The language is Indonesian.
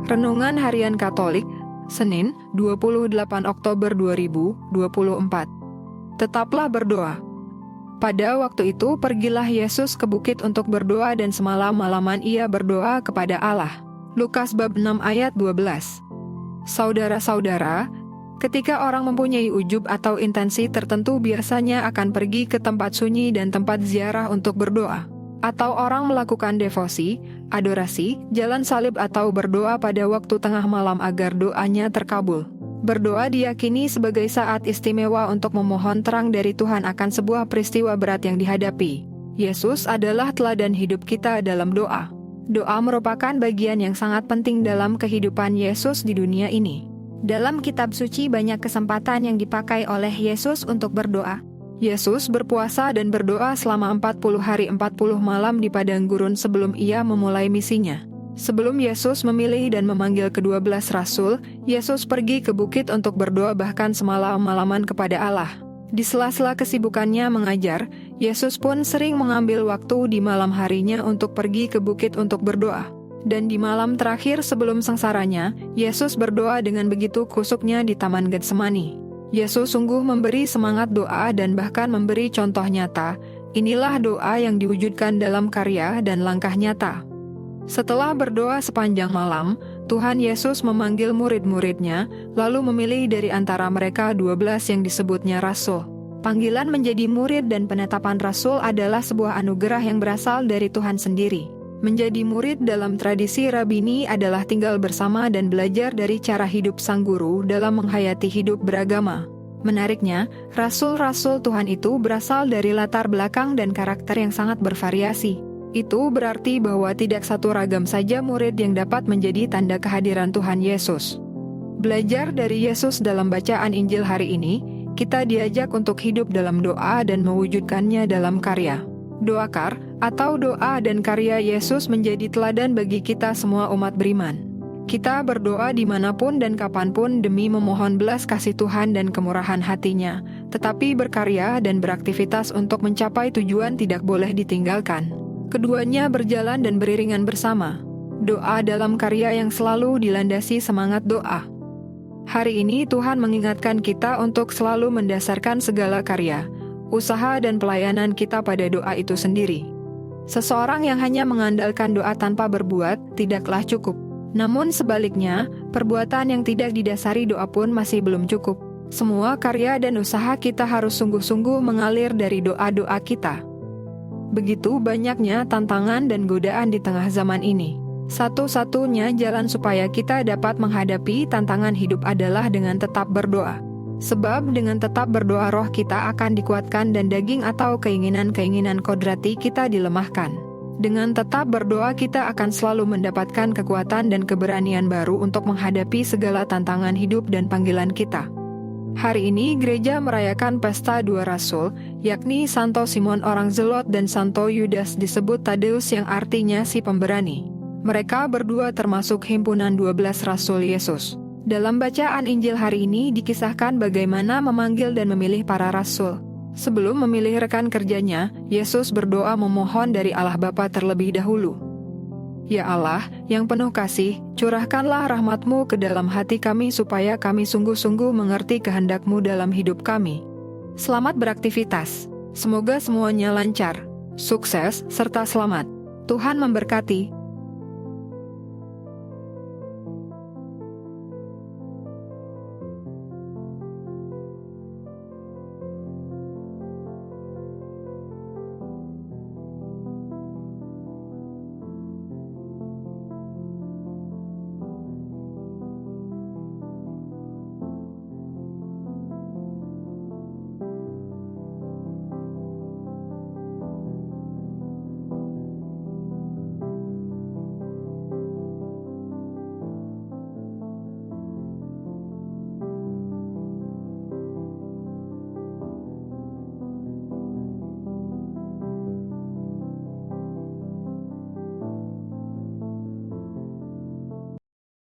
Renungan Harian Katolik, Senin, 28 Oktober 2024. Tetaplah berdoa. Pada waktu itu pergilah Yesus ke bukit untuk berdoa dan semalam-malaman ia berdoa kepada Allah. Lukas bab 6 ayat 12. Saudara-saudara, ketika orang mempunyai ujub atau intensi tertentu biasanya akan pergi ke tempat sunyi dan tempat ziarah untuk berdoa. Atau orang melakukan devosi, adorasi, jalan salib atau berdoa pada waktu tengah malam agar doanya terkabul. Berdoa diyakini sebagai saat istimewa untuk memohon terang dari Tuhan akan sebuah peristiwa berat yang dihadapi. Yesus adalah teladan hidup kita dalam doa. Doa merupakan bagian yang sangat penting dalam kehidupan Yesus di dunia ini. Dalam kitab suci banyak kesempatan yang dipakai oleh Yesus untuk berdoa. Yesus berpuasa dan berdoa selama 40 hari 40 malam di padang gurun sebelum ia memulai misinya. Sebelum Yesus memilih dan memanggil ke-12 rasul, Yesus pergi ke bukit untuk berdoa bahkan semalam-malaman kepada Allah. Di sela-sela kesibukannya mengajar, Yesus pun sering mengambil waktu di malam harinya untuk pergi ke bukit untuk berdoa. Dan di malam terakhir sebelum sengsaranya, Yesus berdoa dengan begitu kusuknya di Taman Getsemani. Yesus sungguh memberi semangat doa dan bahkan memberi contoh nyata. Inilah doa yang diwujudkan dalam karya dan langkah nyata. Setelah berdoa sepanjang malam, Tuhan Yesus memanggil murid-muridnya, lalu memilih dari antara mereka 12 yang disebutnya rasul. Panggilan menjadi murid dan penetapan rasul adalah sebuah anugerah yang berasal dari Tuhan sendiri. Menjadi murid dalam tradisi Rabini adalah tinggal bersama dan belajar dari cara hidup sang guru dalam menghayati hidup beragama. Menariknya, rasul-rasul Tuhan itu berasal dari latar belakang dan karakter yang sangat bervariasi. Itu berarti bahwa tidak satu ragam saja murid yang dapat menjadi tanda kehadiran Tuhan Yesus. Belajar dari Yesus dalam bacaan Injil hari ini, kita diajak untuk hidup dalam doa dan mewujudkannya dalam karya. Doakar, atau doa dan karya Yesus menjadi teladan bagi kita semua umat beriman. Kita berdoa dimanapun dan kapanpun demi memohon belas kasih Tuhan dan kemurahan hatinya, tetapi berkarya dan beraktivitas untuk mencapai tujuan tidak boleh ditinggalkan. Keduanya berjalan dan beriringan bersama. Doa dalam karya yang selalu dilandasi semangat doa. Hari ini Tuhan mengingatkan kita untuk selalu mendasarkan segala karya, usaha dan pelayanan kita pada doa itu sendiri. Seseorang yang hanya mengandalkan doa tanpa berbuat, tidaklah cukup. Namun sebaliknya, perbuatan yang tidak didasari doa pun masih belum cukup. Semua karya dan usaha kita harus sungguh-sungguh mengalir dari doa-doa kita. Begitu banyaknya tantangan dan godaan di tengah zaman ini. Satu-satunya jalan supaya kita dapat menghadapi tantangan hidup adalah dengan tetap berdoa. Sebab dengan tetap berdoa roh kita akan dikuatkan dan daging atau keinginan-keinginan kodrati kita dilemahkan. Dengan tetap berdoa kita akan selalu mendapatkan kekuatan dan keberanian baru untuk menghadapi segala tantangan hidup dan panggilan kita. Hari ini gereja merayakan pesta dua rasul, yakni Santo Simon orang Zelot dan Santo Yudas disebut Tadeus yang artinya si pemberani. Mereka berdua termasuk himpunan 12 rasul Yesus. Dalam bacaan Injil hari ini dikisahkan bagaimana memanggil dan memilih para rasul. Sebelum memilih rekan kerjanya, Yesus berdoa memohon dari Allah Bapa terlebih dahulu. Ya Allah, yang penuh kasih, curahkanlah rahmat-Mu ke dalam hati kami supaya kami sungguh-sungguh mengerti kehendak-Mu dalam hidup kami. Selamat beraktivitas. Semoga semuanya lancar, sukses, serta selamat. Tuhan memberkati.